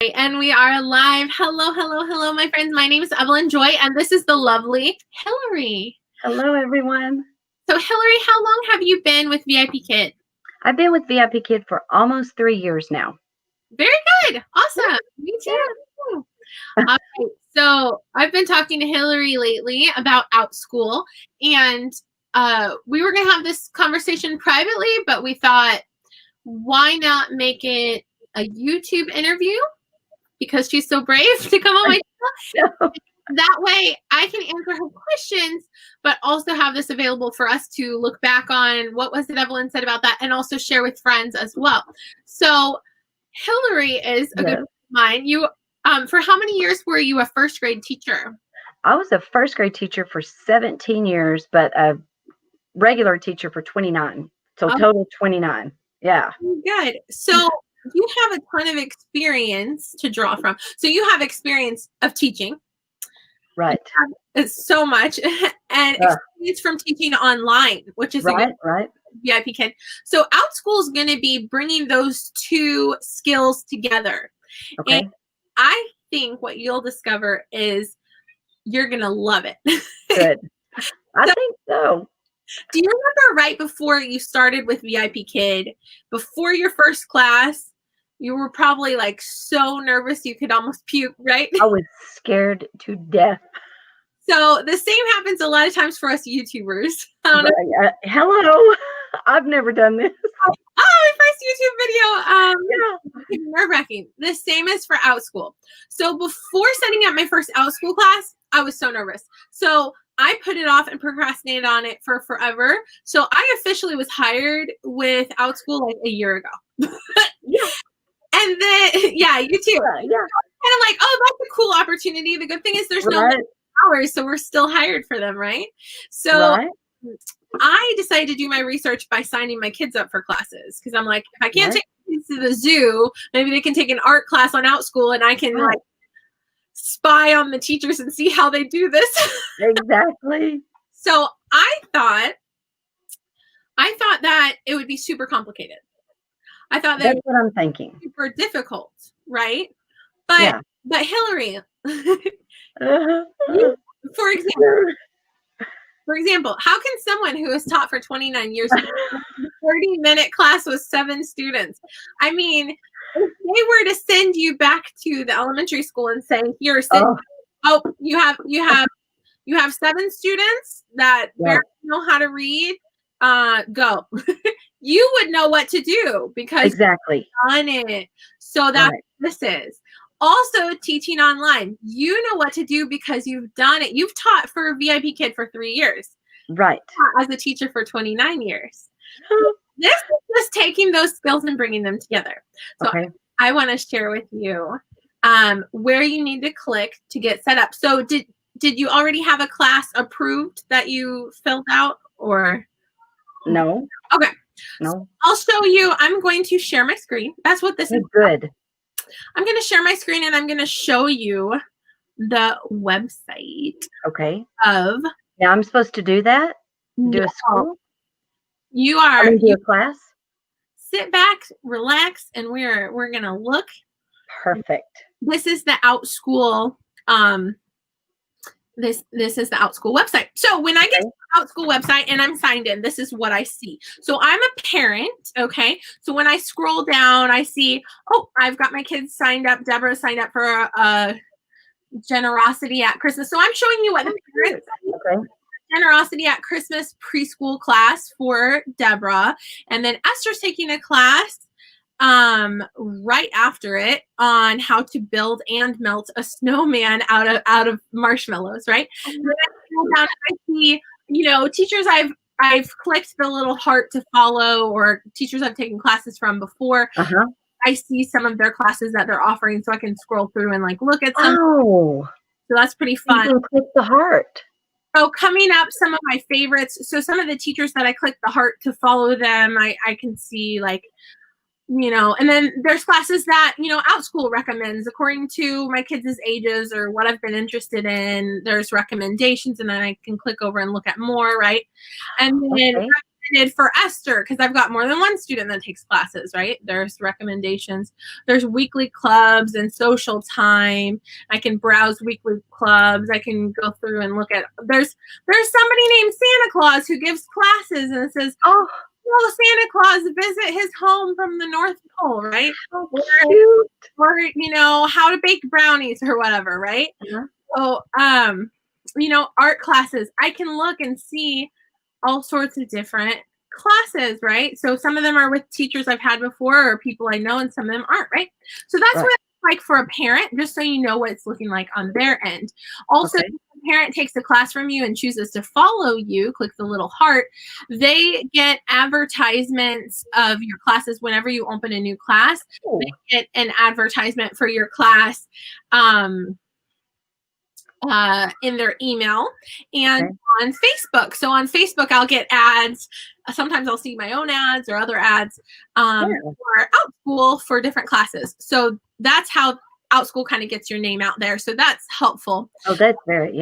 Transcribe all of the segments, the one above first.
And we are live. Hello, hello, hello, my friends. My name is Evelyn Joy, and this is the lovely Hilary. Hello, everyone. So, Hilary, how long have you been with Vipkid? I've been with Vipkid for almost 3 years now. Very good. Awesome. Me too. All right. So, I've been talking to Hilary lately about Outschool, and we were going to have this conversation privately, but we thought, why not make it a YouTube interview? Because she's so brave to come on my channel. That way I can answer her questions, but also have this available for us to look back on what was it Evelyn said about that, and also share with friends as well. So Hilary is a good friend of mine. You, for how many years were you a first grade teacher? I was a first grade teacher for 17 years, but a regular teacher for 29. So total 29. Yeah. Good. So you have a ton of experience to draw from. So you have experience of teaching. Right. It's so much. And experience from teaching online, which is right. Vipkid. So Outschool is going to be bringing those two skills together. Okay. And I think what you'll discover is you're going to love it. Good. I think so. Do you remember right before you started with Vipkid, before your first class, you were probably like so nervous you could almost puke, right? I was scared to death. So the same happens a lot of times for us YouTubers. Hello. I've never done this. Oh, my first YouTube video. Nerve-wracking. The same is for Outschool. So before setting up my first Outschool class, I was so nervous. So I put it off and procrastinated on it for forever. So I officially was hired with Outschool like a year ago. Yeah. And then, yeah, you too. Yeah. Kind of like, oh, that's a cool opportunity. The good thing is there's no hours, so we're still hired for them, right? So I decided to do my research by signing my kids up for classes, because I'm like, if I can't take kids to the zoo, maybe they can take an art class on Outschool, and I can like spy on the teachers and see how they do this. Exactly. So I thought that it would be super complicated. I thought that's what I'm thinking. Super difficult, right? But Hilary, for example, how can someone who has taught for 29 years a 30-minute class with 7 students? I mean, if they were to send you back to the elementary school and say, "Here, you have 7 students that barely know how to read. Go." You would know what to do because you've done it. So that's what this is. Also, teaching online, you know what to do because you've done it. You've taught for Vipkid for 3 years. Right. As a teacher for 29 years. This is just taking those skills and bringing them together. So I want to share with you where you need to click to get set up. So did you already have a class approved that you filled out, or? No. Okay. No. So I'll show you. I'm going to share my screen. That's what this is. Good. I'm going to share my screen, and I'm going to show you the website. Okay. Of. Now I'm supposed to do that? Do a school? You are. Do a class? Sit back, relax, and we're going to look. Perfect. This is the Outschool. This is the Outschool website. So when I get to the Outschool website and I'm signed in, this is what I see. So I'm a parent, okay? So when I scroll down, I see, oh, I've got my kids signed up. Deborah signed up for a Generosity at Christmas. So I'm showing you what the parents Generosity at Christmas preschool class for Deborah. And then Esther's taking a class right after it on how to build and melt a snowman out of marshmallows, right? And then I scroll down and I see, teachers I've clicked the little heart to follow, or teachers I've taken classes from before. I see some of their classes that they're offering, so I can scroll through and like look at some. Oh, so that's pretty fun. You can click the heart. So coming up, some of my favorites. So some of the teachers that I click the heart to follow them, I can see like, and then there's classes that, Outschool recommends according to my kids' ages or what I've been interested in. There's recommendations, and then I can click over and look at more, right? And then recommended for Esther, because I've got more than one student that takes classes, right? There's recommendations. There's weekly clubs and social time. I can browse weekly clubs. I can go through and look at, there's somebody named Santa Claus who gives classes, and it says, Oh, will Santa Claus visit his home from the North Pole, right? so cute. Or, you know, how to bake brownies or whatever, right? Uh-huh. So, you know, art classes, I can look and see all sorts of different classes, right? So some of them are with teachers I've had before or people I know, and some of them aren't, right? So that's what it's like for a parent, just so you know what it's looking like on their end. Also, if a parent takes a class from you and chooses to follow you, click the little heart, they get advertisements of your classes whenever you open a new class. Oh. They get an advertisement for your class in their email and on Facebook. So on Facebook, I'll get ads. Sometimes I'll see my own ads or other ads for Outschool for different classes. So that's how Outschool kind of gets your name out there. So that's helpful. Oh, that's very,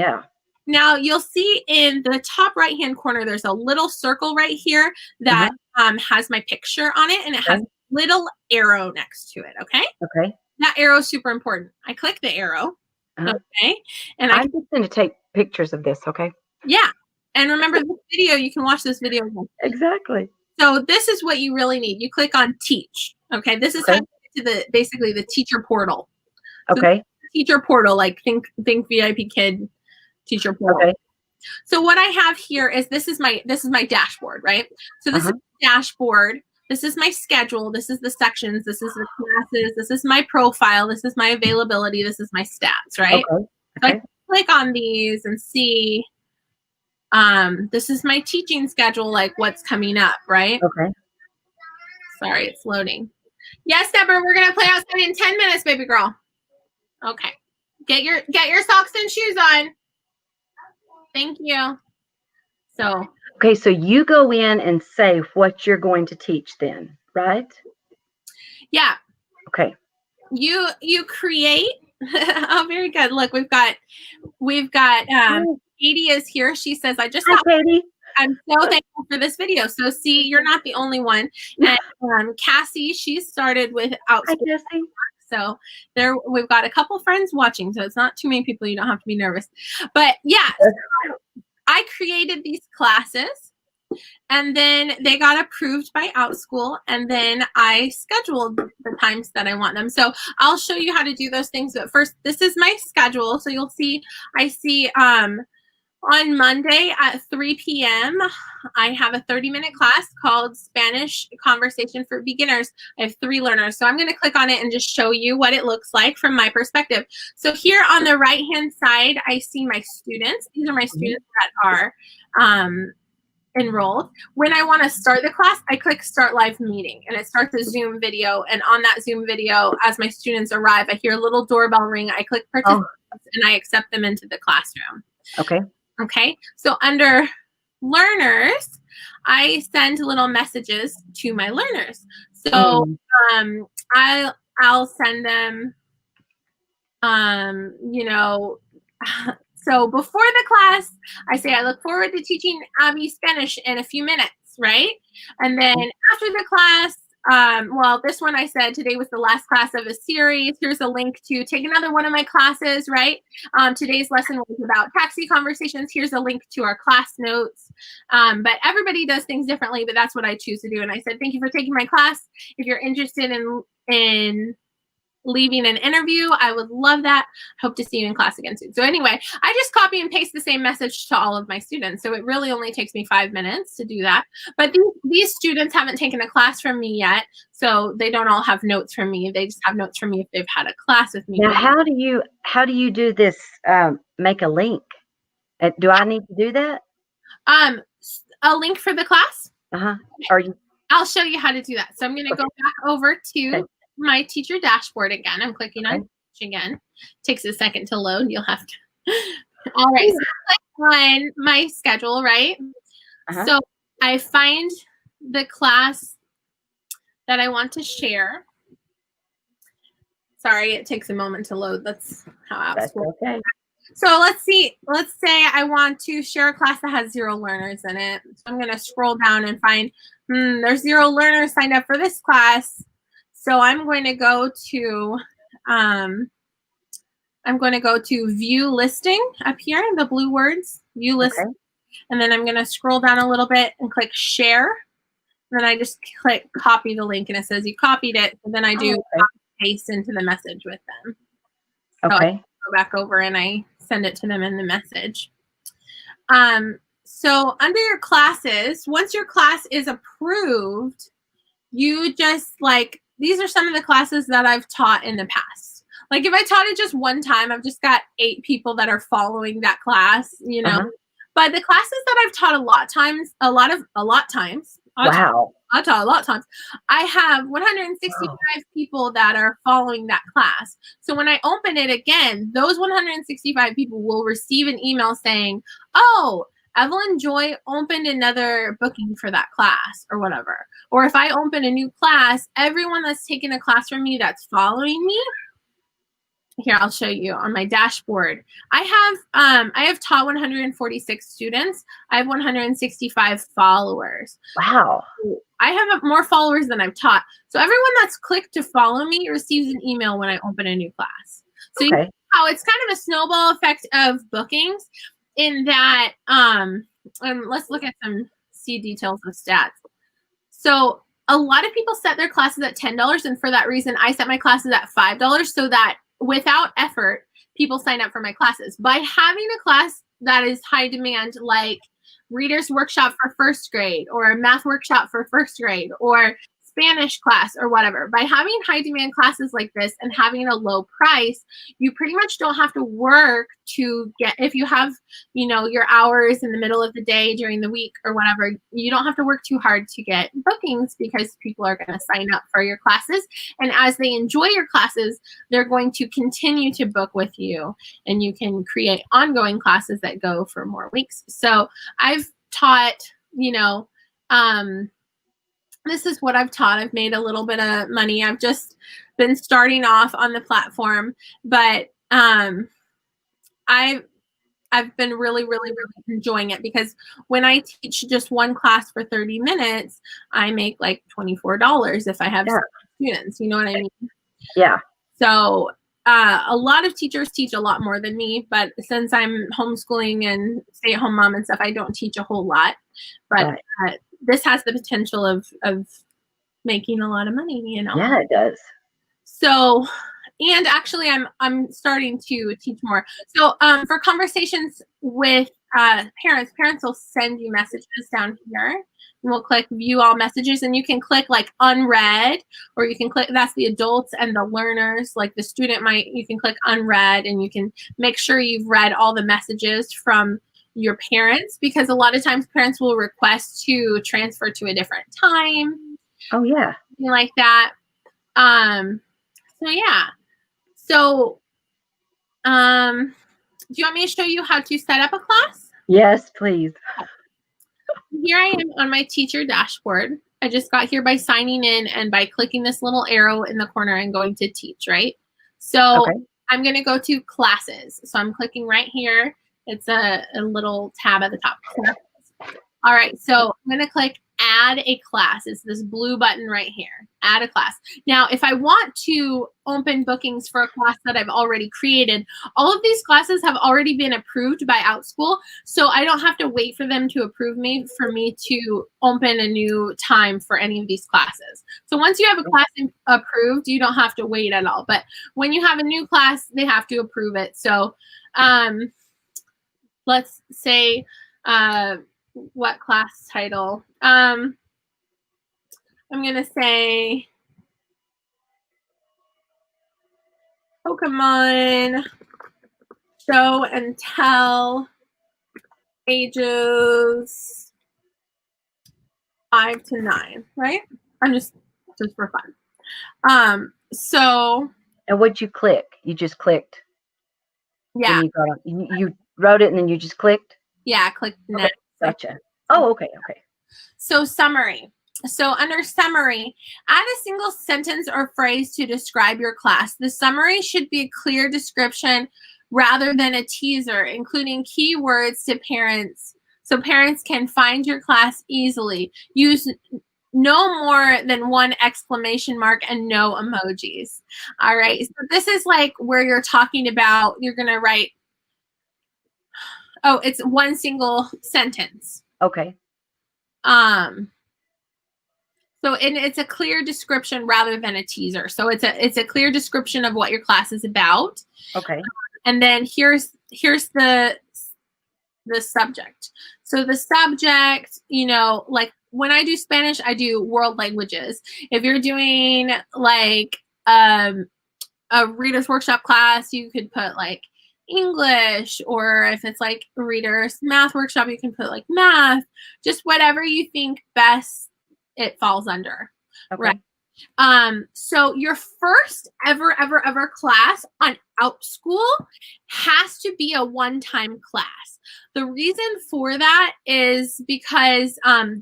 Now you'll see in the top right-hand corner, there's a little circle right here that has my picture on it, and it has a little arrow next to it. Okay. Okay. That arrow is super important. I click the arrow. Okay. And I'm just going to take pictures of this. Okay. Yeah. And remember this video, you can watch this video again. Exactly. So this is what you really need. You click on teach. Okay. This is how you get to basically the teacher portal. Okay. So teacher portal, like think Vipkid teacher portal. Okay. So what I have here is this is my dashboard, right? So this is the dashboard. This is my schedule. This is the sections. This is the classes. This is my profile. This is my availability. This is my stats, right? Okay. So I can click on these and see, this is my teaching schedule, like what's coming up, right? Okay. Sorry, it's loading. Yes, Deborah, we're going to play outside in 10 minutes, baby girl. Okay. Get your socks and shoes on. Thank you. So. Okay, so you go in and say what you're going to teach then, right? Yeah. Okay. You create. Oh, very good. Look, we've got Katie is here. She says, I just thought, Katie. I'm so thankful for this video. So see, you're not the only one. And Kasie, she started with Outschool. Hi, Kasie. So we've got a couple friends watching, so it's not too many people. You don't have to be nervous. But yeah, I created these classes, and then they got approved by Outschool, and then I scheduled the times that I want them. So I'll show you how to do those things. But first, this is my schedule. So you'll see, I see on Monday at 3 p.m., I have a 30-minute class called Spanish Conversation for Beginners. I have 3 learners. So I'm going to click on it and just show you what it looks like from my perspective. So here on the right-hand side, I see my students. These are my students that are enrolled. When I want to start the class, I click Start Live Meeting, and it starts a Zoom video. And on that Zoom video, as my students arrive, I hear a little doorbell ring. I click Participants, and I accept them into the classroom. Okay. Okay, so under learners, I send little messages to my learners. So I'll send them, you know, so before the class, I say, I look forward to teaching Abby Spanish in a few minutes, right? And then after the class, well, this one I said today was the last class of a series. Here's a link to take another one of my classes, right? Today's lesson was about taxi conversations. Here's a link to our class notes. But everybody does things differently, but that's what I choose to do. And I said, thank you for taking my class. If you're interested in leaving an interview, I would love that. Hope to see you in class again soon. So anyway, I just copy and paste the same message to all of my students. So it really only takes me 5 minutes to do that. But these students haven't taken a class from me yet, so they don't all have notes from me. They just have notes from me if they've had a class with me. Now, how do you do this? Make a link. Do I need to do that? A link for the class? Are you? I'll show you how to do that. So I'm going to go back over to my teacher dashboard again. I'm clicking on teach again. Takes a second to load. You'll have to. All right. So click on my schedule, right? So I find the class that I want to share. Sorry, it takes a moment to load. That's how Outschool. Okay. So let's see. Let's say I want to share a class that has 0 learners in it. So I'm going to scroll down and find, there's 0 learners signed up for this class. So I'm going to go to, view listing up here, the blue words, view listing. Okay. And then I'm going to scroll down a little bit and click share. And then I just click copy the link and it says you copied it. And then I do copy paste into the message with them. So I go back over and I send it to them in the message. So under your classes, once your class is approved, you just these are some of the classes that I've taught in the past. Like if I taught it just one time, I've just got 8 people that are following that class, But the classes that I've taught a lot times, Wow. I taught a lot of times. I have 165 people that are following that class. So when I open it again, those 165 people will receive an email saying, oh, Evelyn Joy opened another booking for that class or whatever. Or if I open a new class, everyone that's taken a class from me that's following me, here, I'll show you on my dashboard. I have taught 146 students. I have 165 followers. Wow. I have more followers than I've taught. So everyone that's clicked to follow me receives an email when I open a new class. So you know how it's kind of a snowball effect of bookings in that, let's look at some details of stats. So a lot of people set their classes at $10. And for that reason, I set my classes at $5 so that without effort, people sign up for my classes. By having a class that is high demand, like Reader's Workshop for first grade or a math workshop for first grade or Spanish class or whatever, by having high demand classes like this and having a low price, you pretty much don't have to work to get, if you have, your hours in the middle of the day during the week or whatever, you don't have to work too hard to get bookings because people are going to sign up for your classes. And as they enjoy your classes, they're going to continue to book with you and you can create ongoing classes that go for more weeks. So I've taught, this is what I've taught. I've made a little bit of money. I've just been starting off on the platform, but I've been really, really, really enjoying it because when I teach just one class for 30 minutes, I make like $24 if I have students. You know what I mean? Yeah. So a lot of teachers teach a lot more than me, but since I'm homeschooling and stay-at-home mom and stuff, I don't teach a whole lot. But this has the potential of making a lot of money, Yeah, it does. So, and actually I'm starting to teach more. So for conversations with parents will send you messages down here. And we'll click view all messages and you can click like unread, or you can click, that's the adults and the learners, like the student you can click unread and you can make sure you've read all the messages from your parents, because a lot of times parents will request to transfer to a different time. Oh yeah. Something like that. So yeah. So do you want me to show you how to set up a class? Yes, please. Here I am on my teacher dashboard. I just got here by signing in and by clicking this little arrow in the corner and going to teach, right? So I'm going to go to classes. So I'm clicking right here. It's a little tab at the top. All right, so I'm going to click add a class. It's this blue button right here, add a class. Now, if I want to open bookings for a class that I've already created, all of these classes have already been approved by Outschool, so I don't have to wait for them to approve me for me to open a new time for any of these classes. So once you have a class approved, you don't have to wait at all. But when you have a new class, they have to approve it. So let's say, what class title? I'm going to say Pokemon Show and Tell ages 5 to 9, right? I'm just for fun. So. And what'd you click? You just clicked. Yeah. You wrote it and then you just clicked? Yeah, click next. Gotcha. Oh, okay. So summary. So under summary, add a single sentence or phrase to describe your class. The summary should be a clear description rather than a teaser, including keywords to parents so parents can find your class easily. Use no more than one exclamation mark and no emojis. All right. So this is like where you're talking about, you're going to write, oh, it's one single sentence. Okay. So it's a clear description rather than a teaser. So it's a clear description of what your class is about. Okay. And then here's the subject. So the subject, you know, like when I do Spanish, I do world languages. If you're doing like a reader's workshop class, you could put like English, or if it's like a reader's math workshop, you can put like math, just whatever you think best it falls under. Okay. Right. So your first ever class on Outschool has to be a one-time class. The reason for that is because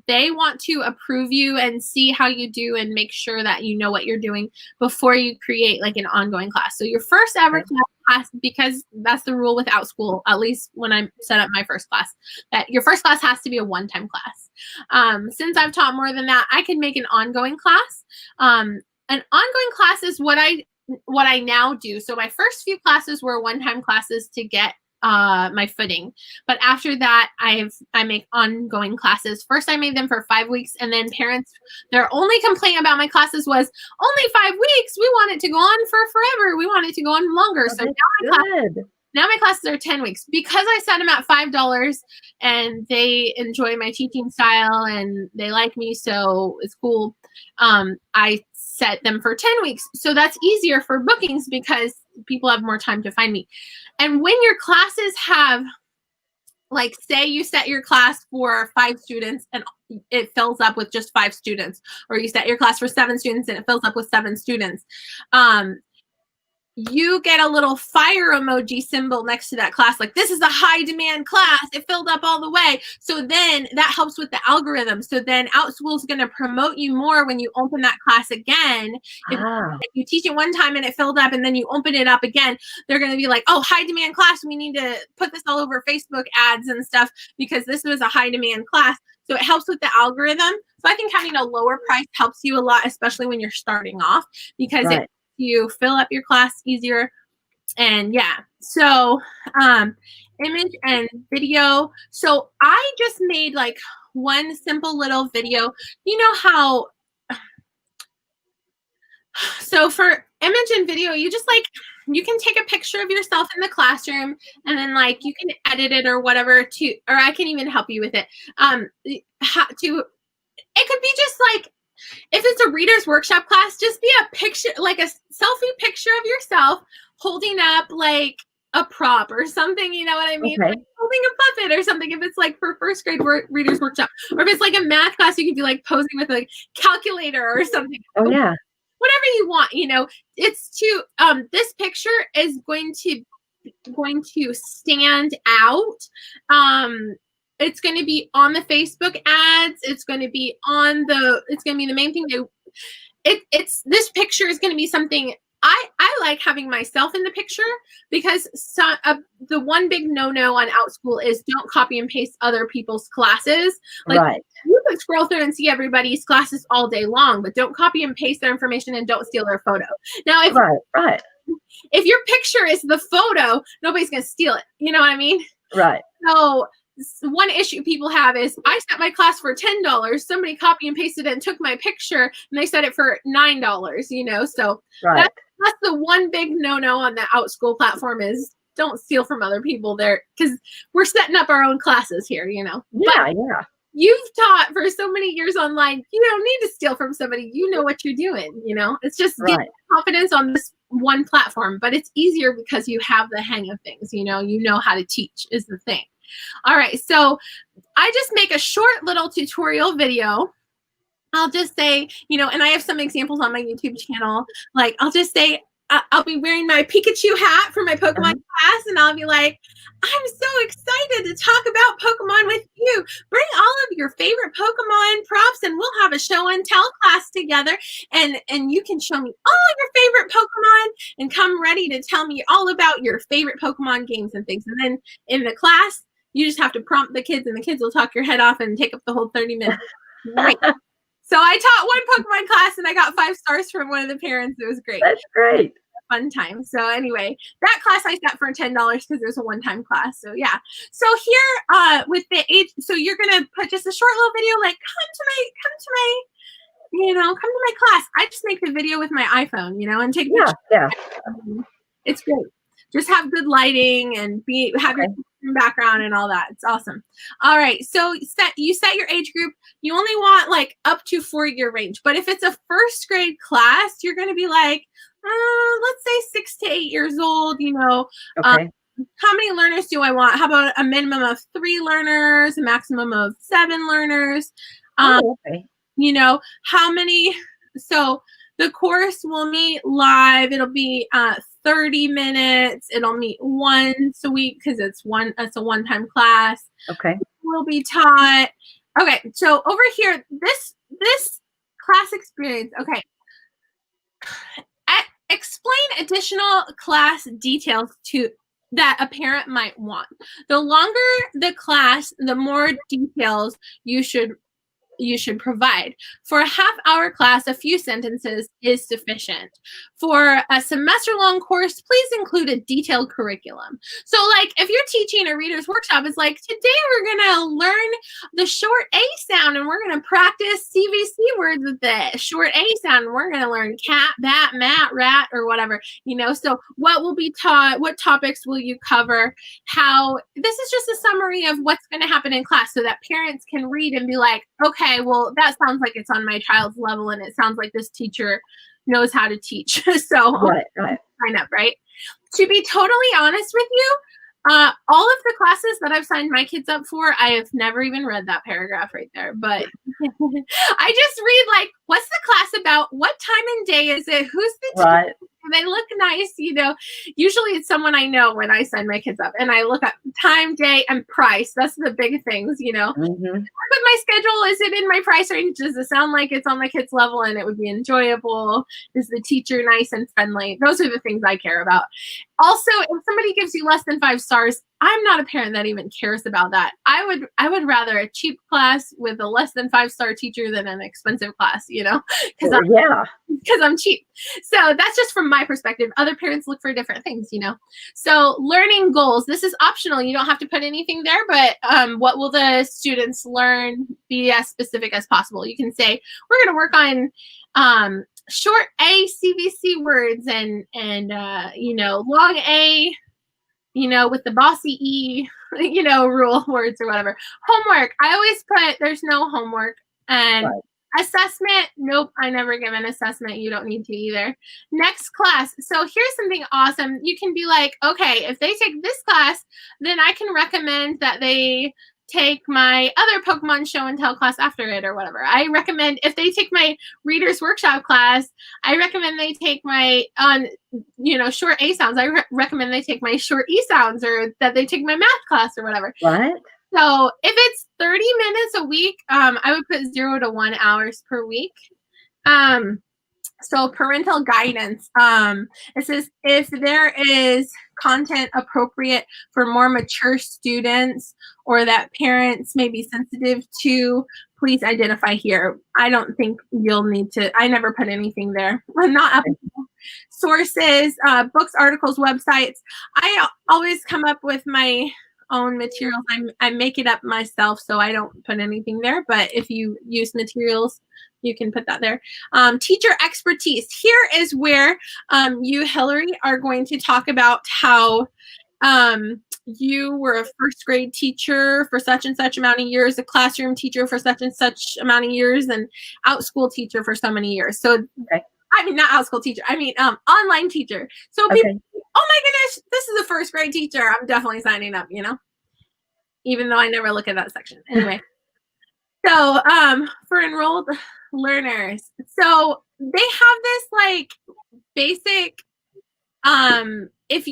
they want to approve you and see how you do and make sure that you know what you're doing before you create like an ongoing class. So your first ever class, because that's the rule with Outschool, at least when I set up my first class, that your first class has to be a one-time class. Since I've taught more than that, I can make an ongoing class. An ongoing class is what I now do. So my first few classes were one-time classes to get my footing, but after that I make ongoing classes. First I made them for 5 weeks, and then parents, their only complaint about my classes was only 5 weeks. We want it to go on for forever. We want it to go on longer. Oh, so good. now my classes are 10 weeks because I set them at $5 and they enjoy my teaching style and they like me, so it's cool. I set them for 10 weeks. So that's easier for bookings because people have more time to find me. And when your classes have, like, say you set your class for 5 students and it fills up with just 5 students, or you set your class for 7 students and it fills up with 7 students, you get a little fire emoji symbol next to that class. Like, this is a high demand class. It filled up all the way. So then that helps with the algorithm. So then Outschool is going to promote you more when you open that class again. If you teach it one time and it filled up and then you open it up again, they're going to be like, oh, high demand class. We need to put this all over Facebook ads and stuff because this was a high demand class. So it helps with the algorithm. So I think having a lower price helps you a lot, especially when you're starting off, because you fill up your class easier. And yeah, so image and video. So I just made like one simple little video. You know how, so for image and video, you just like, you can take a picture of yourself in the classroom and then like you can edit it or whatever or I can even help you with it. It could be just like, if it's a reader's workshop class, just be a picture, like a selfie picture of yourself holding up like a prop or something, you know what I mean? Okay. Like holding a puppet or something if it's like for first grade reader's workshop. Or if it's like a math class, you could be like posing with a calculator or something. Oh, yeah. Whatever you want, you know. It's to, this picture is going to stand out. It's going to be on the Facebook ads. It's going to be the main thing. This picture is going to be something I like having myself in the picture, because the one big no-no on Outschool is don't copy and paste other people's classes. Like, you can scroll through and see everybody's classes all day long, but don't copy and paste their information and don't steal their photo. Now, if your picture is the photo, nobody's going to steal it. You know what I mean? Right. So one issue people have is I set my class for $10. Somebody copy and pasted it and took my picture and they set it for $9, you know? So that's the one big no-no on the Outschool platform is don't steal from other people there, because we're setting up our own classes here, you know? Yeah. You've taught for so many years online. You don't need to steal from somebody. You know what you're doing, you know? It's just getting confidence on this one platform, but it's easier because you have the hang of things, you know how to teach is the thing. All right, so I just make a short little tutorial video. I'll just say, you know, and I have some examples on my YouTube channel. Like, I'll just say, I'll be wearing my Pikachu hat for my Pokemon class, and I'll be like, I'm so excited to talk about Pokemon with you. Bring all of your favorite Pokemon props and we'll have a show and tell class together, and you can show me all of your favorite Pokemon and come ready to tell me all about your favorite Pokemon games and things. And then in the class, you just have to prompt the kids and the kids will talk your head off and take up the whole 30 minutes. Great. So I taught one Pokemon class and I got 5 stars from one of the parents. It was great. That's great. Fun time. So anyway, that class I set for $10 because it was a one-time class. So yeah. So here with the age, so you're gonna put just a short little video like come to my class. I just make the video with my iPhone, and take pictures. Yeah. It's great. Just have good lighting and have your background and all that. It's awesome. All right. So you set your age group. You only want like up to 4-year range. But if it's a first grade class, you're going to be like, let's say 6 to 8 years old, Okay. How many learners do I want? How about a minimum of 3 learners, a maximum of 7 learners? Okay. How many? So the course will meet live. It'll be 30 minutes. It'll meet once a week because it's a one-time class. Okay. Will be taught. Okay, so over here, this class experience. Okay. Explain additional class details that a parent might want. The longer the class, the more details you should provide. For a half-hour class, a few sentences is sufficient. For a semester-long course, please include a detailed curriculum. So like if you're teaching a reader's workshop, it's like, today we're going to learn the short A sound and we're going to practice CVC words with the short A sound. And we're going to learn cat, bat, mat, rat, or whatever, So what will be taught? What topics will you cover? This is just a summary of what's going to happen in class so that parents can read and be like, okay, well, that sounds like it's on my child's level and it sounds like this teacher knows how to teach. So Right. sign up, right? To be totally honest with you, all of the classes that I've signed my kids up for, I have never even read that paragraph right there. But I just read like, what's the class about? What time and day is it? Who's the teacher? Right. They look nice, Usually it's someone I know when I sign my kids up, and I look up time, day, and price. That's the big things, Mm-hmm. But my schedule, is it in my price range? Does it sound like it's on my kid's level and it would be enjoyable? Is the teacher nice and friendly? Those are the things I care about. Also, if somebody gives you less than 5 stars, I'm not a parent that even cares about that. I would rather a cheap class with a less than 5-star teacher than an expensive class, because I'm cheap. So that's just from my perspective. Other parents look for different things, So learning goals. This is optional. You don't have to put anything there, but what will the students learn? Be as specific as possible. You can say, we're going to work on short A CVC words and long A, with the bossy E, rule words or whatever. Homework. I always put there's no homework. And assessment. Nope. I never give an assessment. You don't need to either. Next class. So here's something awesome. You can be like, okay, if they take this class, then I can recommend that they take my other Pokemon show and tell class after it or whatever. I recommend if they take my reader's workshop class, I recommend they take my short A sounds. I recommend they take my short E sounds, or that they take my math class or whatever. What? So if it's 30 minutes a week, I would put 0 to 1 hours per week. So parental guidance, it says if there is content appropriate for more mature students or that parents may be sensitive to, please identify here. I don't think you'll need to. I never put anything there. Not up. Sources, books, articles, websites. I always come up with my own materials. I make it up myself, so I don't put anything there. But if you use materials, you can put that there. Teacher expertise. Here is where you, Hilary, are going to talk about how you were a first grade teacher for such and such amount of years, a classroom teacher for such and such amount of years, and Outschool teacher for so many years. So, okay. I mean, not Outschool teacher. I mean, online teacher. So people, oh my goodness, this is a first grade teacher. I'm definitely signing up, even though I never look at that section. Anyway. So for enrolled learners, so they have this like basic if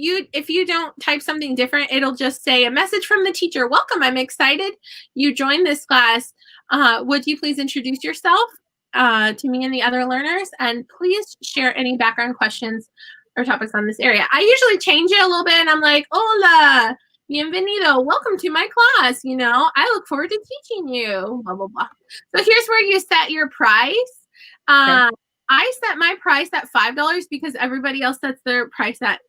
you don't type something different, it'll just say a message from the teacher. Welcome, I'm excited you joined this class. Would you please introduce yourself to me and the other learners, and please share any background questions or topics on this area. I usually change it a little bit, and I'm like, hola, bienvenido, welcome to my class. You know, I look forward to teaching you, blah, blah, blah. So here's where you set your price. Okay. I set my price at $5 because everybody else sets their price at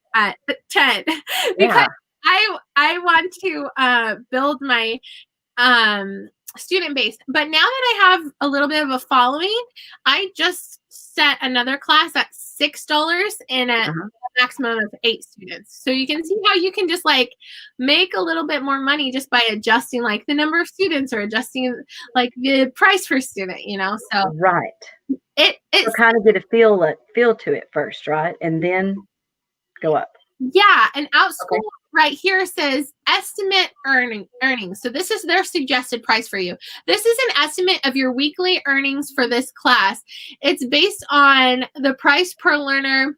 10 because I want to build my student base. But now that I have a little bit of a following, I just set another class at $6 and a maximum of 8 students. So you can see how you can just like make a little bit more money just by adjusting like the number of students or adjusting like the price per student, you know. So right. It's kind of get a feel to it first, right? And then go up. Yeah, and Outschool right here says estimate earnings. So this is their suggested price for you. This is an estimate of your weekly earnings for this class. It's based on the price per learner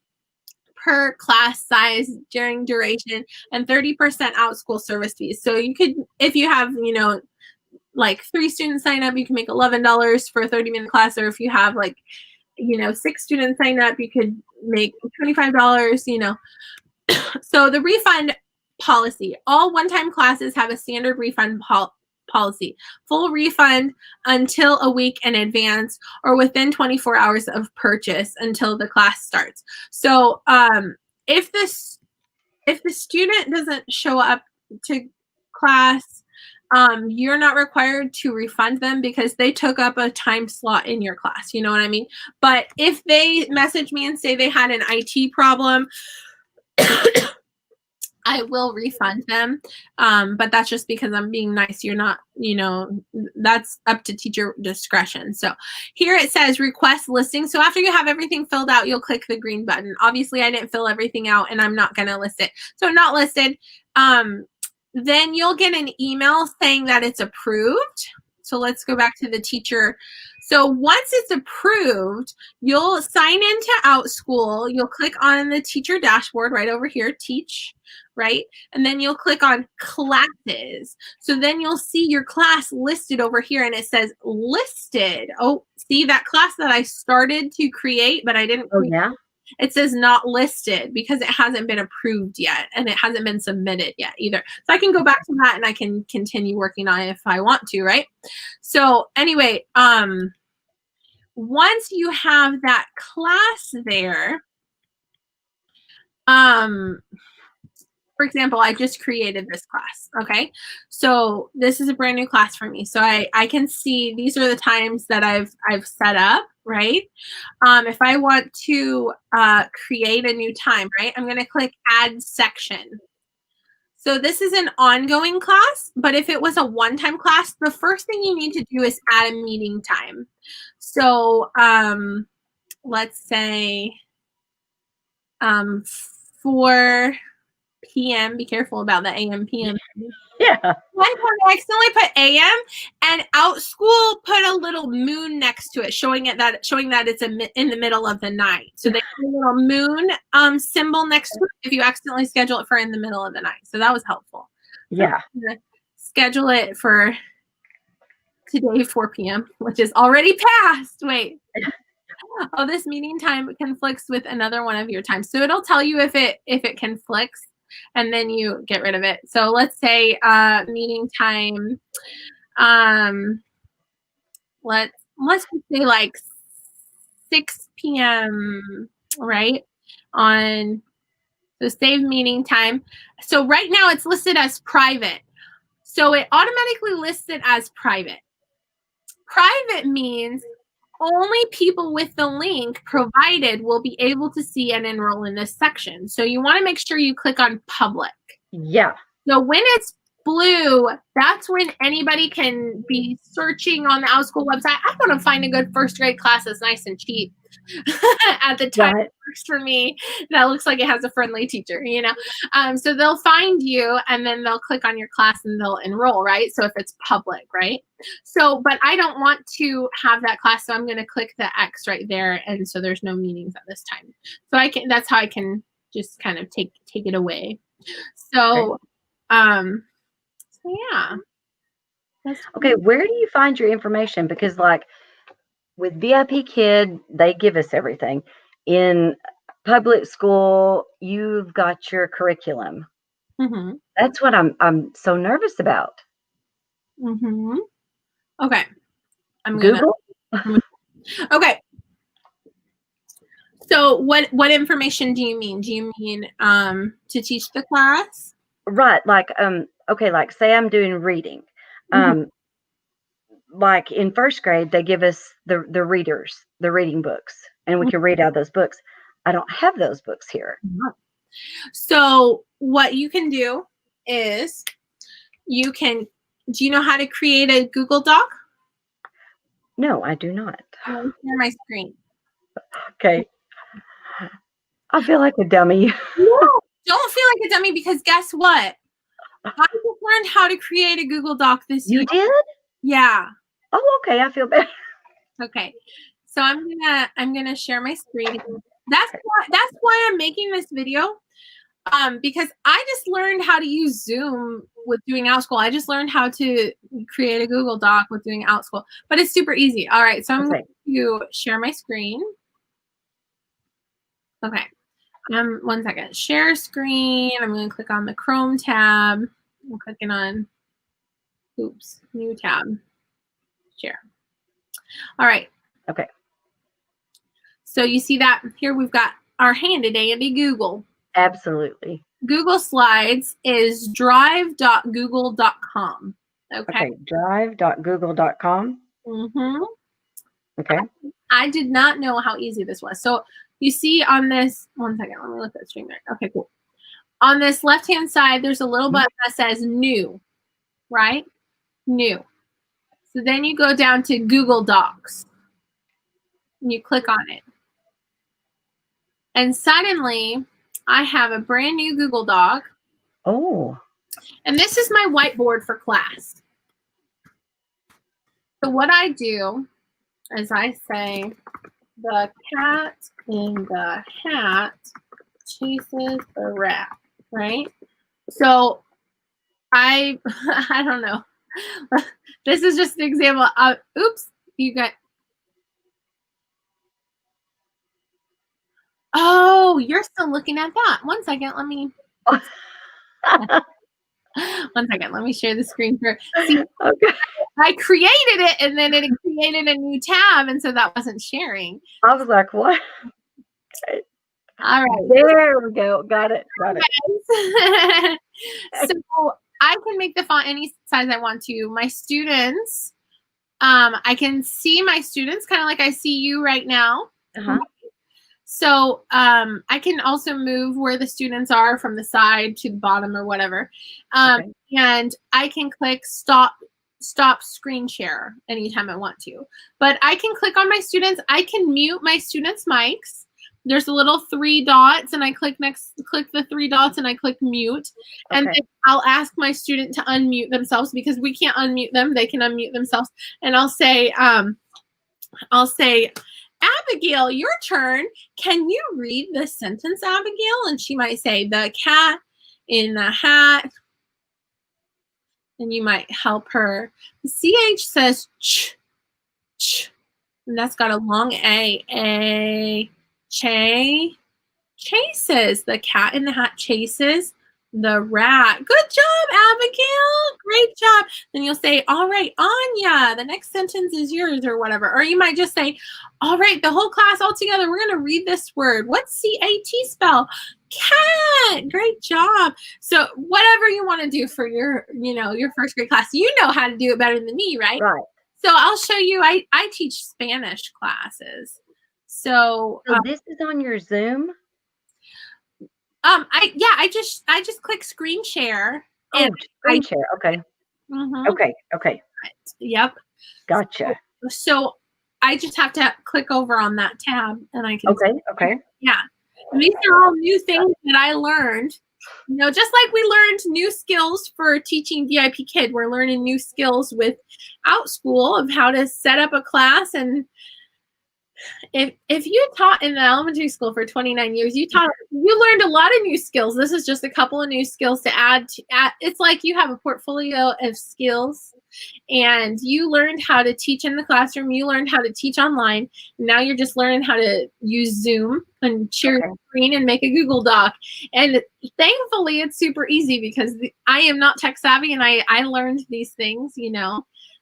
per class size during duration and 30% Outschool service fees. So you could, if you have, you know, like 3 students sign up, you can make $11 for a 30-minute class. Or if you have like, you know, 6 students sign up, you could make $25, you know. So the refund policy, all one-time classes have a standard refund policy. Full refund until a week in advance or within 24 hours of purchase until the class starts. So if the student doesn't show up to class, you're not required to refund them because they took up a time slot in your class. You know what I mean? But if they message me and say they had an IT problem, I will refund them. But that's just because I'm being nice. You're not, you know, that's up to teacher discretion. So here it says request listing. So after you have everything filled out, you'll click the green button. Obviously, I didn't fill everything out and I'm not going to list it. So not listed. Then you'll get an email saying that it's approved. So let's go back to the teacher. So once it's approved, you'll sign into Outschool. You'll click on the teacher dashboard right over here, teach, right? And then you'll click on classes. So then you'll see your class listed over here and it says listed. Oh, see that class that I started to create, but I didn't create. Oh, yeah. It says not listed because it hasn't been approved yet and it hasn't been submitted yet either. So I can go back to that and I can continue working on it if I want to, right? So anyway, once you have that class there, for example, I just created this class, okay? So this is a brand new class for me. So I can see these are the times that I've set up, right? If I want to create a new time, right, I'm gonna click add section. So this is an ongoing class, but if it was a one-time class, the first thing you need to do is add a meeting time. So let's say 4 p.m. Be careful about the AM, PM. Yeah. One time I accidentally put AM and Outschool put a little moon next to it, showing that it's in the middle of the night. So they put a little moon symbol next to it if you accidentally schedule it for in the middle of the night. So that was helpful. Yeah. So schedule it for today, 4 p.m., which is already past. Wait. Oh, this meeting time conflicts with another one of your times. So it'll tell you if it conflicts, and then you get rid of it. So let's say meeting time. Let's just say like 6 p.m. right on. So save meeting time. So right now it's listed as private. So it automatically lists it as private. Private means only people with the link provided will be able to see and enroll in this section. So you want to make sure you click on public. Yeah. So when it's blue, that's when anybody can be searching on the Outschool website. I want to find a good first grade class that's nice and cheap at the time. Right. It works for me. That looks like it has a friendly teacher, you know. So they'll find you and then they'll click on your class and they'll enroll, right? So if it's public, right? So, but I don't want to have that class, so I'm going to click the X right there, and so there's no meetings at this time. So that's how I can just kind of take it away. So, so yeah. Okay, where do you find your information? Because like with Vipkid, they give us everything. In public school, you've got your curriculum. Mm-hmm. That's what I'm so nervous about. Mm-hmm. Okay. Google? Okay. So what information do you mean? Do you mean to teach the class? Right. Like, okay, like say I'm doing reading. Like in first grade, they give us the reading books, and we can read out those books. I don't have those books here. So what you can do is do you know how to create a Google Doc? No, I do not. I'll share my screen. Okay. I feel like a dummy. No, don't feel like a dummy, because guess what? I just learned how to create a Google Doc this year. You did? Yeah. Oh, okay. I feel better. Okay. So I'm gonna share my screen. That's why I'm making this video. Because I just learned how to use Zoom with doing Outschool. I just learned how to create a Google Doc with doing Outschool, but it's super easy. All right, so I'm going to share my screen. Okay, 1 second. Share screen. I'm going to click on the Chrome tab. I'm clicking on, new tab. Share. All right. Okay. So you see that here we've got our handy dandy Google. Absolutely. Google Slides is drive.google.com. Okay. Drive.google.com. Mm-hmm. Okay. I did not know how easy this was. So you see on this, 1 second, let me look at the screen there. Okay, cool. On this left-hand side, there's a little button that says new, right? New. So then you go down to Google Docs and you click on it. And suddenly I have a brand new Google Doc. Oh. And this is my whiteboard for class. So what I do is I say, the cat in the hat chases the rat, right? So I don't know. This is just an example. Oops, you got. Oh, you're still looking at that. 1 second, let me. 1 second, let me share the screen for. See, okay. I created it and then it created a new tab, and so that wasn't sharing. I was like, what? Okay. All right. There we go. Got it. Got it. So I can make the font any size I want to. My students, I can see my students kind of like I see you right now. So I can also move where the students are from the side to the bottom or whatever. And I can click stop screen share anytime I want to. But I can click on my students. I can mute my students' mics. There's a little 3 dots, and I click the 3 dots, and I click mute. And then I'll ask my student to unmute themselves, because we can't unmute them. They can unmute themselves. And I'll say, Abigail, your turn. Can you read the sentence, Abigail? And she might say, the cat in the hat. And you might help her. The CH says ch, ch. And that's got a long A. Chases. The cat in the hat chases the rat. Good job, Abigail. Great job. Then you'll say, all right, Anya, the next sentence is yours, or whatever. Or you might just say, all right, the whole class all together, we're going to read this word. What's C-A-T spell? Cat. Great job. So whatever you want to do for your, your first grade class, you know how to do it better than me, right? Right. So I'll show you. I teach Spanish classes. So this is on your Zoom? I just click screen share. And screen share. Okay. Okay. Yep. Gotcha. So I just have to click over on that tab, and I can. Okay. Yeah. And these are all new things that I learned. Just like we learned new skills for teaching Vipkid, we're learning new skills with Outschool of how to set up a class and if you taught in the elementary school for 29 years, you learned a lot of new skills. This is just a couple of new skills to add. It's like you have a portfolio of skills, and you learned how to teach in the classroom. You learned how to teach online. Now you're just learning how to use Zoom and share your screen and make a Google Doc. And thankfully, it's super easy because I am not tech savvy, and I learned these things,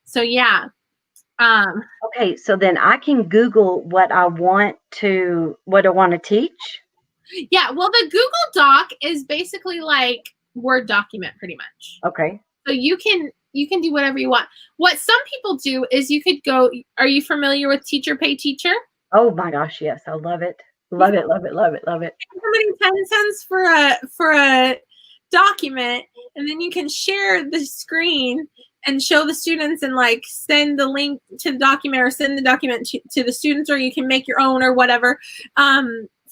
So yeah. Okay, so then I can Google what I want to teach. Yeah, well, the Google Doc is basically like Word document, pretty much. Okay. So you can do whatever you want. What some people do is you could go. Are you familiar with Teacher Pay Teacher? Oh my gosh, yes, I love it. Love it, love it, love it, love it. Somebody 10 cents for a document, and then you can share the screen and show the students and like send the link to the document or send the document to the students, or you can make your own or whatever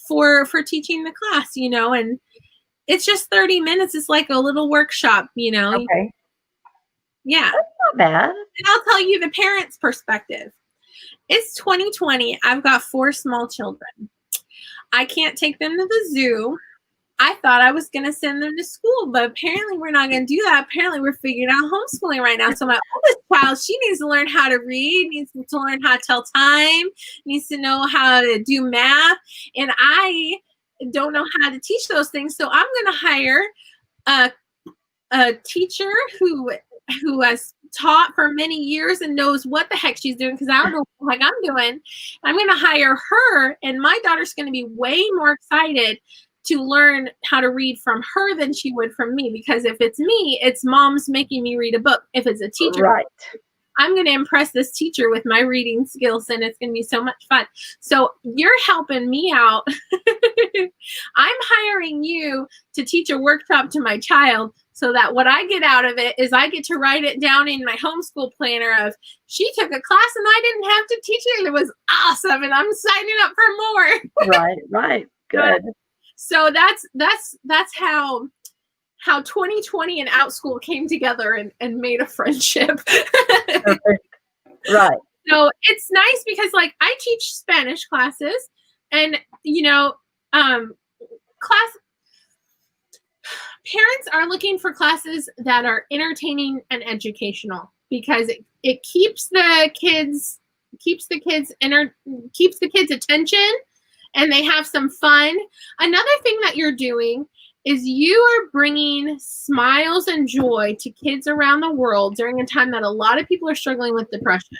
for teaching the class, and it's just 30 minutes. It's like a little workshop, Okay. Yeah. That's not bad. And I'll tell you the parents' perspective. It's 2020. I've got 4 small children. I can't take them to the zoo. I thought I was going to send them to school, but apparently we're not going to do that. Apparently we're figuring out homeschooling right now. So my oldest child, she needs to learn how to read, needs to learn how to tell time, needs to know how to do math. And I don't know how to teach those things. So I'm going to hire a teacher who has taught for many years and knows what the heck she's doing, because I don't know what I'm doing. I'm going to hire her, and my daughter's going to be way more excited to learn how to read from her than she would from me, because if it's me, it's mom's making me read a book. If it's a teacher, right, I'm going to impress this teacher with my reading skills, and it's going to be so much fun. So you're helping me out. I'm hiring you to teach a workshop to my child, so that what I get out of it is I get to write it down in my homeschool planner of, she took a class and I didn't have to teach it. It was awesome, and I'm signing up for more. Right. Good. So that's how 2020 and Outschool came together and made a friendship. Perfect. Right. So it's nice because like I teach Spanish classes, and parents are looking for classes that are entertaining and educational, because it keeps the kids attention, and they have some fun. Another thing that you're doing is you are bringing smiles and joy to kids around the world during a time that a lot of people are struggling with depression,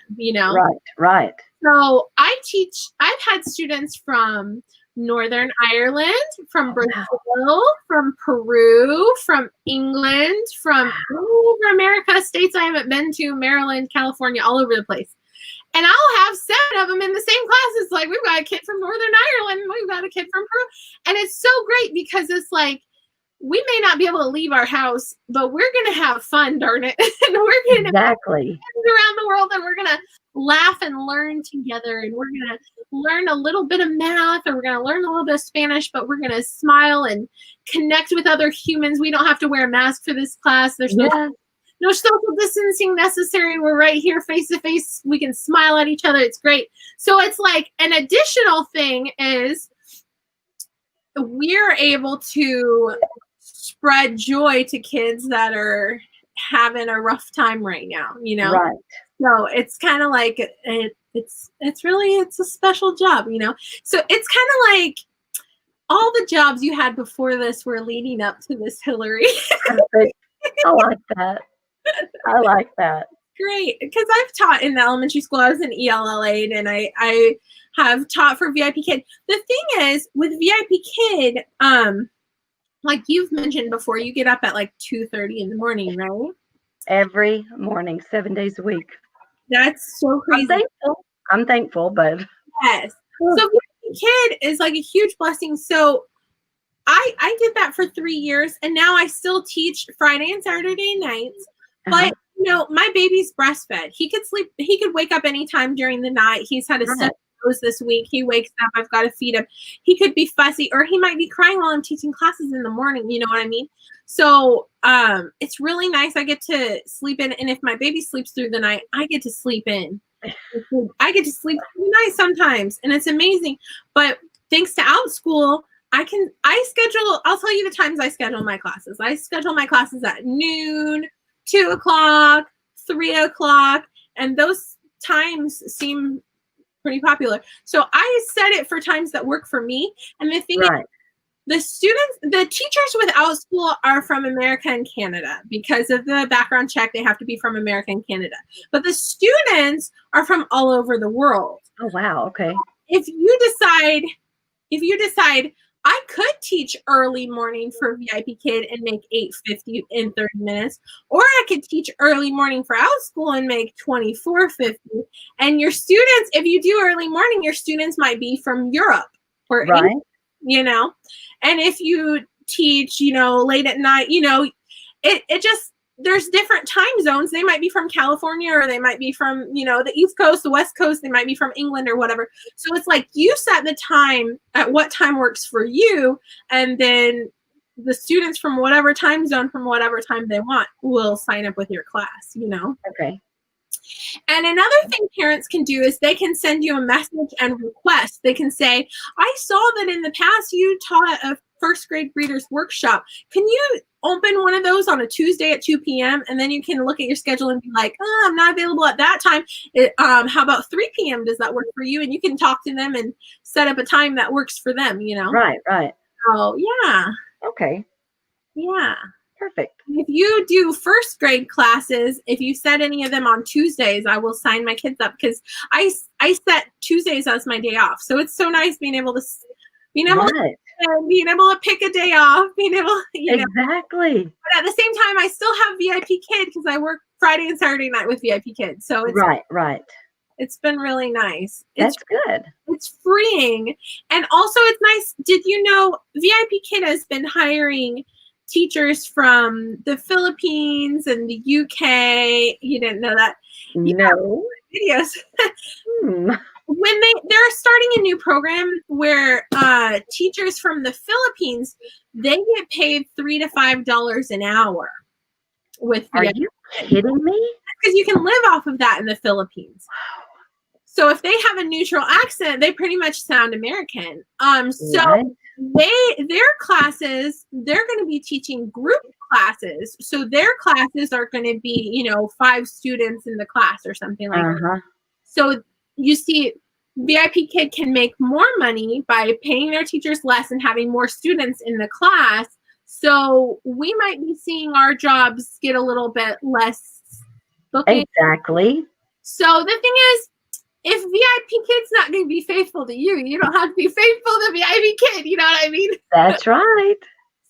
Right. So I've had students from Northern Ireland, from Brazil, from Peru, from England, from all over America, states I haven't been to, Maryland, California, all over the place. And I'll have 7 of them in the same classes. Like, we've got a kid from Northern Ireland, and we've got a kid from Peru. And it's so great because it's like, we may not be able to leave our house, but we're going to have fun, darn it. And we're going to exactly around the world, and we're going to laugh and learn together. And we're going to learn a little bit of math, or we're going to learn a little bit of Spanish, but we're going to smile and connect with other humans. We don't have to wear a mask for this class. There's no social distancing necessary. We're right here face to face. We can smile at each other. It's great. So it's like an additional thing is we're able to spread joy to kids that are having a rough time right now, Right. So it's kind of like it's a special job, So it's kind of like all the jobs you had before this were leading up to this, Hilary. I like that. I like that. Great, because I've taught in the elementary school. I was an ELL8, and I have taught for VIP Kid. The thing is, with VIP Kid, like you've mentioned before, you get up at like 2:30 in the morning, right? Every morning, 7 days a week. That's so crazy. I'm thankful, but yes. So VIP Kid is like a huge blessing. So I did that for 3 years, and now I still teach Friday and Saturday nights. But my baby's breastfed. He could sleep. He could wake up anytime during the night. He's had a stuffy nose this week. He wakes up. I've got to feed him. He could be fussy, or he might be crying while I'm teaching classes in the morning. You know what I mean? So it's really nice. I get to sleep in, and if my baby sleeps through the night, I get to sleep in. I get to sleep through the night sometimes, and it's amazing. But thanks to Outschool, I'll tell you the times I schedule my classes. I schedule my classes at noon, 2 o'clock, 3 o'clock, and those times seem pretty popular. So I set it for times that work for me. And the thing is, the teachers with Outschool are from America and Canada. Because of the background check, they have to be from America and Canada. But the students are from all over the world. Oh, wow. Okay. If you decide I could teach early morning for VIP Kid and make $8.50 in 30 minutes, or I could teach early morning for Outschool and make $24.50. And your students, if you do early morning, your students might be from Europe or England, and if you teach, late at night, it just, there's different time zones. They might be from California, or they might be from, the East Coast, the West Coast. They might be from England or whatever. So it's like you set the time at what time works for you. And then the students from whatever time zone, from whatever time they want, will sign up with your class, Okay. And another thing parents can do is they can send you a message and request. They can say, I saw that in the past you taught a first grade readers workshop. Can you open one of those on a Tuesday at 2 p.m.? And then you can look at your schedule and be like, I'm not available at that time. How about 3 p.m.? Does that work for you? And you can talk to them and set up a time that works for them, Right. Oh, yeah. Okay. Yeah. Perfect. If you do first grade classes, if you set any of them on Tuesdays, I will sign my kids up, because I set Tuesdays as my day off. So it's so nice being able to pick a day off, Exactly. But at the same time, I still have VIP Kid because I work Friday and Saturday night with VIP Kids. So it's right. It's been really nice. That's good. It's freeing. And also it's nice. Did you know VIP Kid has been hiring teachers from the Philippines and the UK? You didn't know that? No. Videos. When they're starting a new program where teachers from the Philippines, they get paid $3 to $5 an hour. Are you kidding me? Because you can live off of that in the Philippines. So if they have a neutral accent, they pretty much sound American. So their classes, they're going to be teaching group classes. So their classes are going to be, 5 students in the class or something like that. So you see, VIP Kid can make more money by paying their teachers less and having more students in the class. So we might be seeing our jobs get a little bit less booking. Exactly. So the thing is, if VIP Kid's not going to be faithful to you, you don't have to be faithful to VIP Kid. You know what I mean? That's right.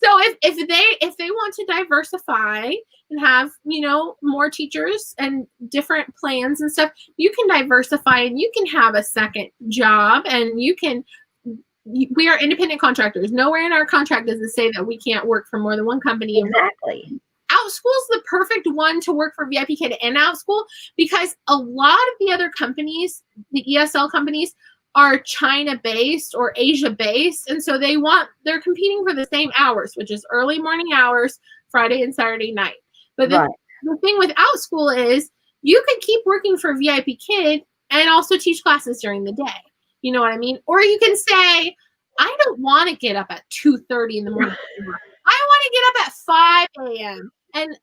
So if they want to diversify and have, more teachers and different plans and stuff, you can diversify and you can have a second job, and we are independent contractors. Nowhere in our contract does it say that we can't work for more than one company. Exactly. Outschool's the perfect one to work for VIP Kid and Outschool, because a lot of the other companies, the ESL companies, are China-based or Asia-based, and so they're competing for the same hours, which is early morning hours, Friday and Saturday night. But the thing with Outschool is you could keep working for VIP Kid and also teach classes during the day. You know what I mean? Or you can say, I don't want to get up at 2:30 in the morning. I want to get up at 5 a.m. and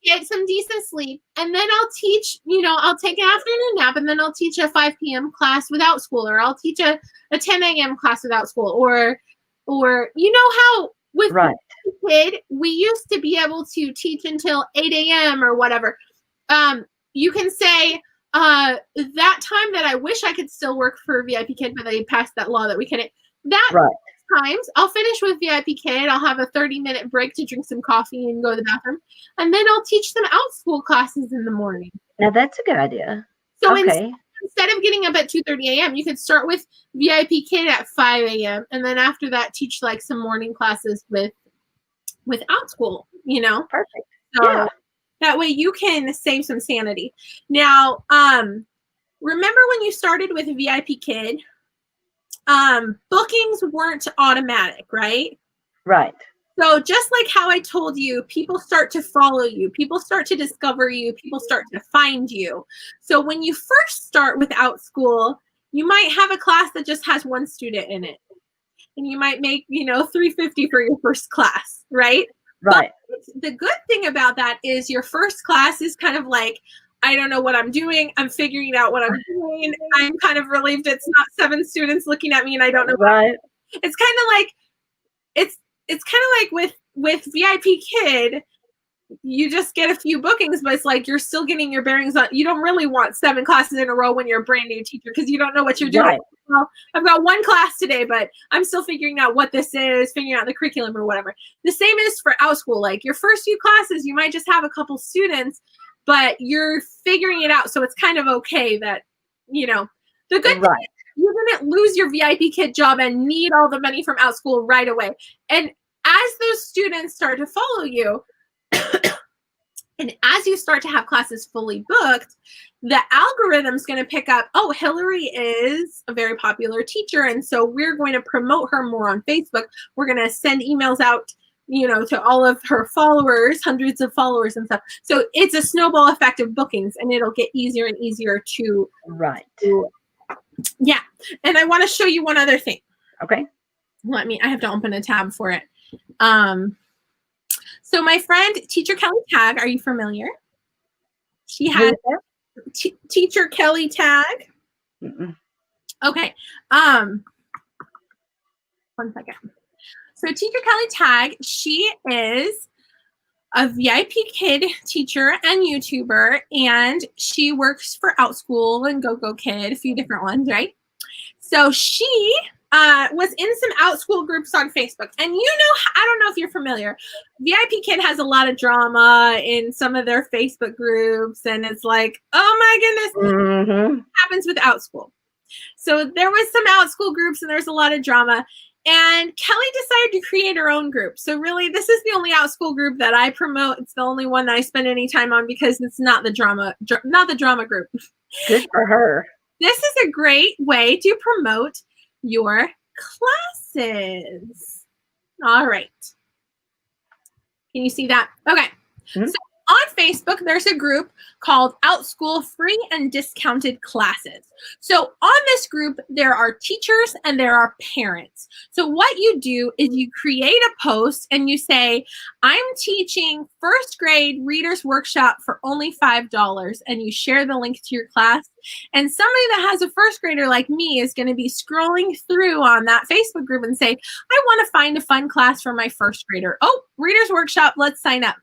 get some decent sleep. And then I'll teach, I'll take an afternoon nap, and then I'll teach a 5 p.m. class with Outschool, or I'll teach a 10 a.m. class with Outschool, or how with Kid, we used to be able to teach until 8 a.m. or whatever. You can say, that time that I wish I could still work for VIP Kid, but they passed that law that we couldn't. Times I'll finish with VIP Kid. I'll have a 30-minute break to drink some coffee and go to the bathroom, and then I'll teach them Outschool classes in the morning. Now that's a good idea. So instead of getting up at 2:30 a.m., you could start with VIP Kid at 5 a.m. and then after that teach like some morning classes with Outschool. Perfect. So that way you can save some sanity. Now, remember when you started with VIP Kid? Bookings weren't automatic, right? Right. So just like how I told you, people start to follow you, people start to discover you, people start to find you. So when you first start with Outschool, you might have a class that just has one student in it. And you might make, $350 for your first class, right? Right. But the good thing about that is your first class is kind of like, I don't know what I'm doing. I'm figuring out what I'm doing. I'm kind of relieved it's not 7 students looking at me and I don't know. Right. It's kind of like, it's kind of like with VIP Kid, you just get a few bookings, but it's like you're still getting your bearings on. You don't really want 7 classes in a row when you're a brand new teacher because you don't know what you're doing. Right. Well, I've got 1 class today, but I'm still figuring out what this is, figuring out the curriculum or whatever. The same is for Outschool. Like your first few classes, you might just have a couple students, but you're figuring it out. So it's kind of okay that, the good thing is you didn't lose your VIP Kid job and need all the money from Outschool right away. And as those students start to follow you, and as you start to have classes fully booked, the algorithm's going to pick up, oh, Hilary is a very popular teacher, and so we're going to promote her more on Facebook. We're going to send emails out, to all of her followers, hundreds of followers and stuff. So it's a snowball effect of bookings, and it'll get easier and easier to. Right. Yeah. And I want to show you one other thing. Okay. I have to open a tab for it. So my friend, Teacher Kelly Tag, are you familiar? She has Teacher Kelly Tag. Mm-mm. Okay. 1 second. So Teacher Kelly Tag, she is a VIP Kid teacher and YouTuber, and she works for Outschool and Go Kid, a few different ones, right? So she was in some Outschool groups on Facebook. And I don't know if you're familiar, VIP Kid has a lot of drama in some of their Facebook groups. And it's like, oh my goodness, what happens with Outschool? So there was some Outschool groups and there's a lot of drama. And Kelly decided to create her own group. So really, this is the only Outschool group that I promote. It's the only one that I spend any time on because it's not the drama group. Good for her. This is a great way to promote your classes. All right. Can you see that? Okay. So on Facebook, there's a group called Outschool Free and Discounted Classes. So on this group, there are teachers and there are parents. So what you do is you create a post and you say, I'm teaching first grade readers workshop for only $5, and you share the link to your class. And somebody that has a first grader like me is going to be scrolling through on that Facebook group and say, I want to find a fun class for my first grader. Oh, readers workshop, let's sign up,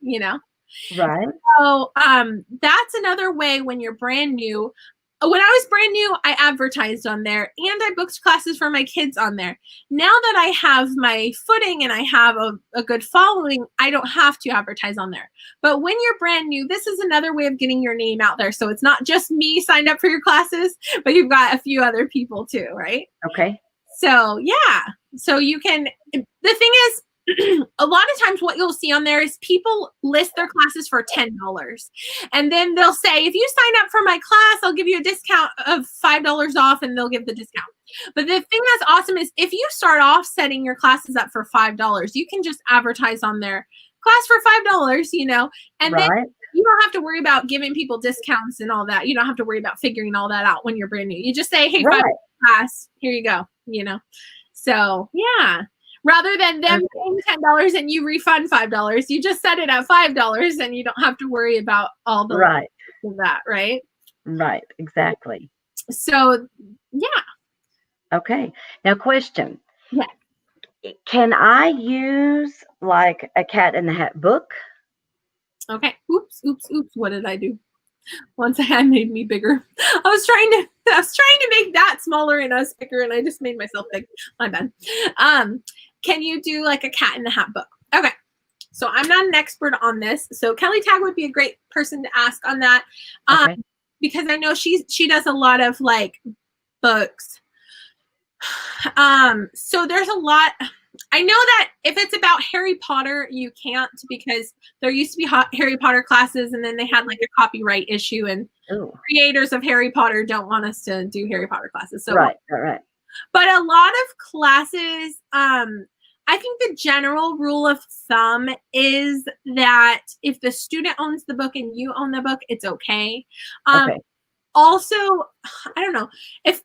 Right. So that's another way when you're brand new. When I was brand new, I advertised on there and I booked classes for my kids on there. Now that I have my footing and I have a good following, I don't have to advertise on there. But when you're brand new, this is another way of getting your name out there. So it's not just me signed up for your classes, but you've got a few other people too, right? Okay. So yeah. So you can, the thing is, a lot of times what you'll see on there is people list their classes for $10. And then they'll say, if you sign up for my class, I'll give you a discount of $5 off, and they'll give the discount. But the thing that's awesome is if you start off setting your classes up for $5, you can just advertise on there, class for $5, and then you don't have to worry about giving people discounts and all that. You don't have to worry about figuring all that out when you're brand new. You just say, hey, $5 class, here you go, So yeah. Rather than them paying $10 and you refund $5, you just set it at $5 and you don't have to worry about all the of that, right? Right, exactly. So, yeah. Okay. Now, question. Yeah. Can I use like a Cat in the Hat book? Okay. Oops. What did I do? One second, made me bigger. I was trying to make that smaller and us bigger, and I just made myself big. My bad. Can you do like a Cat in the Hat book? Okay. So I'm not an expert on this. So Kelly Tag would be a great person to ask on that. Because I know she does a lot of like books. So there's a lot. I know that if it's about Harry Potter, you can't, because there used to be Harry Potter classes and then they had like a copyright issue, and creators of Harry Potter don't want us to do Harry Potter classes. So right. But a lot of classes, I think the general rule of thumb is that if the student owns the book and you own the book, it's okay. Okay. Also, I don't know if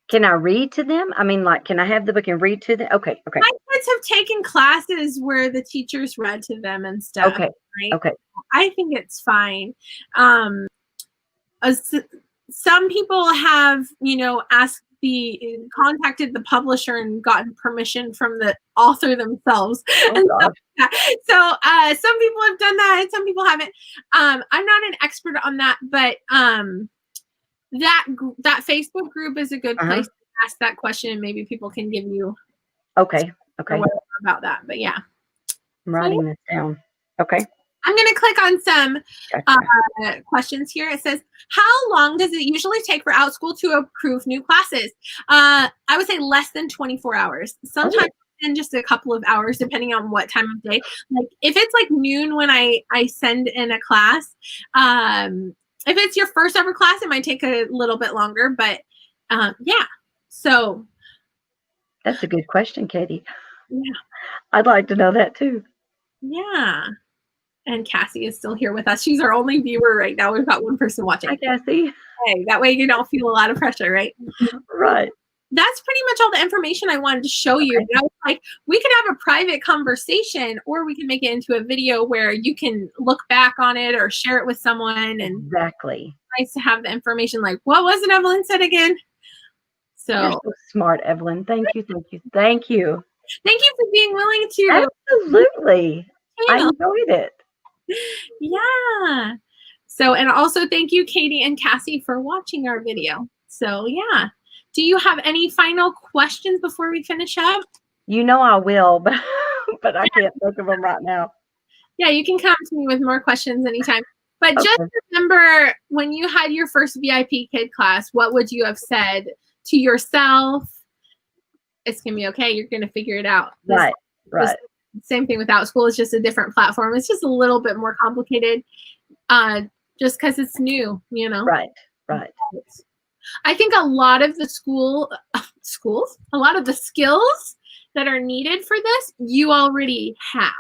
Can I read to them? I mean, like, can I have the book and read to them? Okay. Okay. my kids have taken classes where the teachers read to them and stuff. Okay. Right? Okay. I think it's fine. Some people have, contacted the publisher and gotten permission from the author themselves. Oh, So some people have done that and some people haven't. I'm not an expert on that, but that Facebook group is a good place to ask that question, and maybe people can give you Okay. about that. But yeah, I'm writing this down. Okay. I'm going to click on some questions here. It says, how long does it usually take for Outschool to approve new classes? I would say less than 24 hours. Sometimes in just a couple of hours, depending on what time of day. Like if it's like noon when I send in a class, if it's your first ever class, it might take a little bit longer, but yeah. So that's a good question, Katie. Yeah. I'd like to know that too. Yeah. And Kasie is still here with us. She's our only viewer right now. We've got one person watching. Hi, Kasie. Hey, that way you don't feel a lot of pressure, right? Right. That's pretty much all the information I wanted to show you. I was like, we could have a private conversation, or we can make it into a video where you can look back on it or share it with someone. And exactly. Nice to have the information. Like, what was it Evelyn said again? You're so smart, Evelyn. Thank you. Thank you. Thank you. Thank you for being willing to. Absolutely. I enjoyed it. Yeah. So, and also thank you, Katie and Kasie, for watching our video. So, yeah. Do you have any final questions before we finish up? You know I will, but I can't think of them right now. Yeah, you can come to me with more questions anytime. But just remember, when you had your first VIP kid class, what would you have said to yourself? It's going to be okay. You're going to figure it out. Right. Same thing with Outschool. It's just a different platform. It's just a little bit more complicated just because it's new, Right. I think a lot of the a lot of the skills that are needed for this, you already have.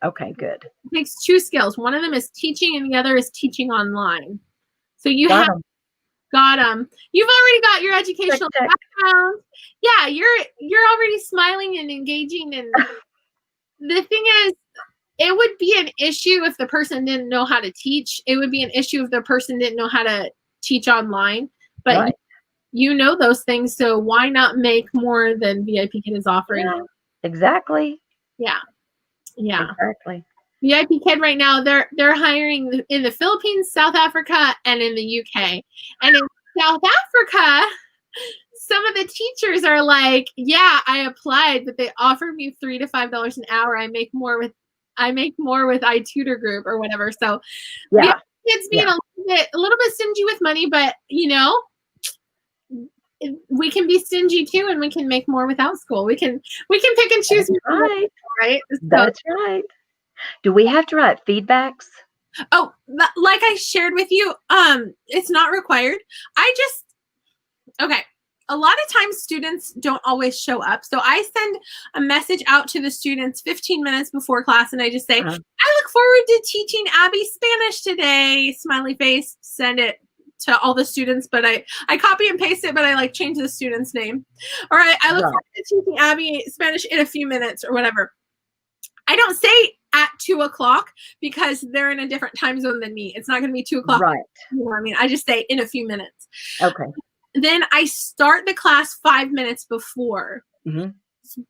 Okay, good. It takes 2 skills. One of them is teaching and the other is teaching online. So you got them. You've already got your educational background. Yeah, you're already smiling and engaging. And the thing is, it would be an issue if the person didn't know how to teach. It would be an issue if the person didn't know how to teach online. But you know those things, so why not make more than VIP Kid is offering? Yeah, exactly. Yeah. Exactly. VIP Kid right now, they're hiring in the Philippines, South Africa, and in the UK. And in South Africa, some of the teachers are like, yeah, I applied, but they offered me $3 to $5 an hour. I make more with iTutor Group or whatever. So yeah, kids being a little bit stingy with money, but we can be stingy too, and we can make more with Outschool. We can pick and choose. Right? That's right. Do we have to write feedbacks? Oh, like I shared with you, it's not required. Okay. A lot of times students don't always show up. So I send a message out to the students 15 minutes before class, and I just say, I look forward to teaching Abby Spanish today. Smiley face. Send it to all the students, but I copy and paste it, but I change the student's name. All right. I look forward to teaching Abby Spanish in a few minutes or whatever. I don't say at 2:00 because they're in a different time zone than me. It's not going to be 2:00. Right. You know what I mean? I just say in a few minutes. Okay. Then I start the class 5 minutes before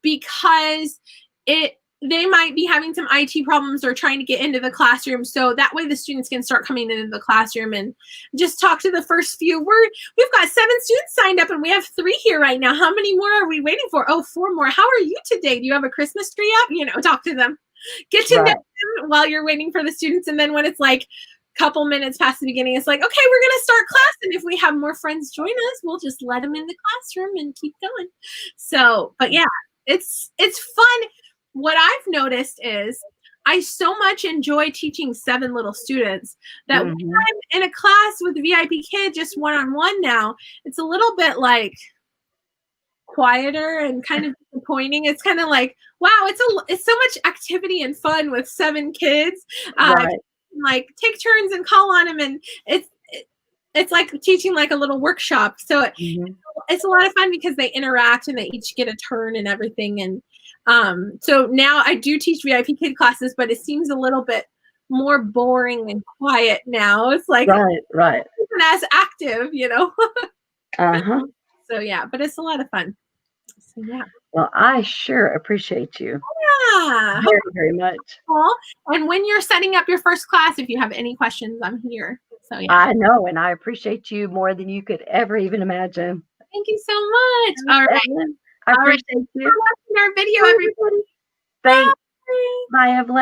because they might be having some IT problems or trying to get into the classroom. So that way the students can start coming into the classroom and just talk to the first few. We've got 7 students signed up and we have 3 here right now. How many more are we waiting for? Oh, 4 more. How are you today? Do you have a Christmas tree up? Talk to them. Get to know them while you're waiting for the students. And then when it's a couple minutes past the beginning, it's like, okay, we're going to start class. And if we have more friends join us, we'll just let them in the classroom and keep going. So, but yeah, it's fun. What I've noticed is I so much enjoy teaching 7 little students that when I'm in a class with VIP Kid, just one-on-one now, it's a little bit quieter and kind of disappointing. It's kind of like, wow, it's so much activity and fun with 7 kids. Right. Like take turns and call on them, and it's like teaching like a little workshop. So it's a lot of fun because they interact and they each get a turn and everything. And so now I do teach VIP kid classes, but it seems a little bit more boring and quiet now. It's like right. isn't as active, you know. Uh-huh. So yeah, but it's a lot of fun. So yeah. Well, I sure appreciate you Yeah. very, very much. Cool. And when you're setting up your first class, if you have any questions, I'm here. So yeah. I know, and I appreciate you more than you could ever even imagine. Thank you so much. All right. Evelyn, I appreciate you. Thanks for watching our video, everybody. Thanks. Bye, Evelyn.